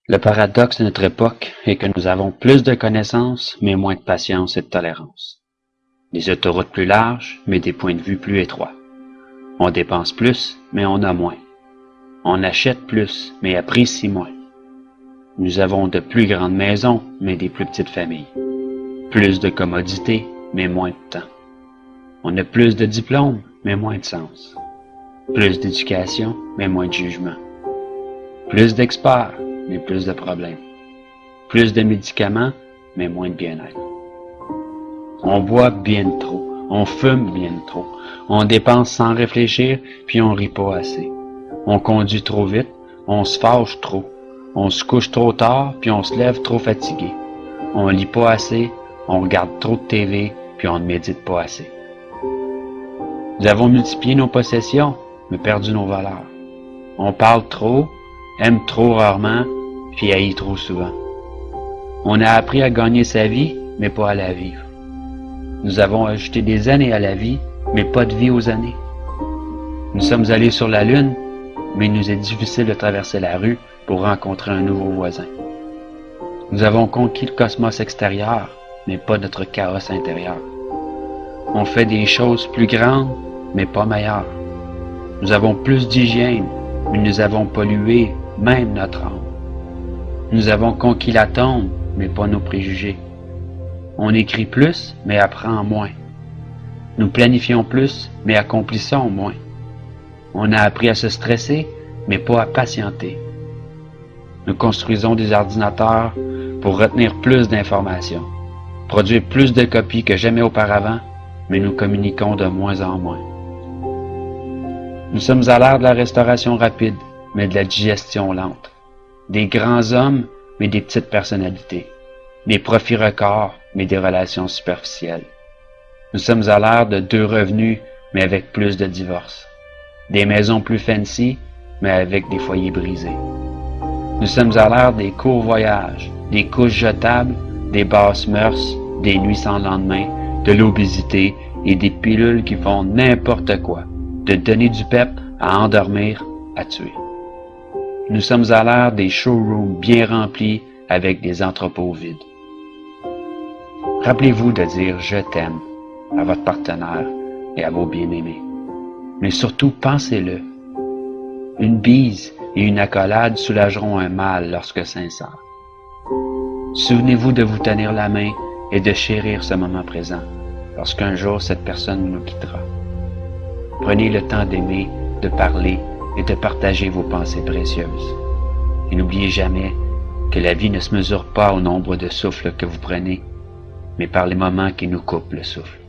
Le paradoxe de notre époque est que nous avons plus de connaissances, mais moins de patience et de tolérance. Des autoroutes plus larges, mais des points de vue plus étroits. On dépense plus, mais on a moins. On achète plus, mais apprécie moins. Nous avons de plus grandes maisons, mais des plus petites familles. Plus de commodités, mais moins de temps. On a plus de diplômes, mais moins de sens. Plus d'éducation, mais moins de jugement. Plus d'experts, mais plus de problèmes. Plus de médicaments, mais moins de bien-être. On boit bien trop, on fume bien trop, on dépense sans réfléchir, puis on rit pas assez. On conduit trop vite, on se fâche trop, on se couche trop tard, puis on se lève trop fatigué. On lit pas assez, on regarde trop de TV, puis on ne médite pas assez. Nous avons multiplié nos possessions, mais perdu nos valeurs. On parle trop, aime trop rarement, puis haït trop souvent. On a appris à gagner sa vie, mais pas à la vivre. Nous avons ajouté des années à la vie, mais pas de vie aux années. Nous sommes allés sur la Lune, mais il nous est difficile de traverser la rue pour rencontrer un nouveau voisin. Nous avons conquis le cosmos extérieur, mais pas notre chaos intérieur. On fait des choses plus grandes, mais pas meilleures. Nous avons plus d'hygiène, mais nous avons pollué même notre âme. Nous avons conquis l'atome, mais pas nos préjugés. On écrit plus, mais apprend moins. Nous planifions plus, mais accomplissons moins. On a appris à se stresser, mais pas à patienter. Nous construisons des ordinateurs pour retenir plus d'informations, produire plus de copies que jamais auparavant, mais nous communiquons de moins en moins. Nous sommes à l'ère de la restauration rapide, mais de la digestion lente. Des grands hommes, mais des petites personnalités. Des profits records, mais des relations superficielles. Nous sommes à l'ère de 2 revenus, mais avec plus de divorces. Des maisons plus fancy, mais avec des foyers brisés. Nous sommes à l'ère des courts voyages, des couches jetables, des basses mœurs, des nuits sans lendemain, de l'obésité et des pilules qui font n'importe quoi, de donner du pep à endormir, à tuer. Nous sommes à l'ère des showrooms bien remplis avec des entrepôts vides. Rappelez-vous de dire « je t'aime » à votre partenaire et à vos bien-aimés. Mais surtout, pensez-le. Une bise et une accolade soulageront un mal lorsque sincère. Souvenez-vous de vous tenir la main et de chérir ce moment présent lorsqu'un jour cette personne nous quittera. Prenez le temps d'aimer, de parler et de partager vos pensées précieuses. Et n'oubliez jamais que la vie ne se mesure pas au nombre de souffles que vous prenez, mais par les moments qui nous coupent le souffle.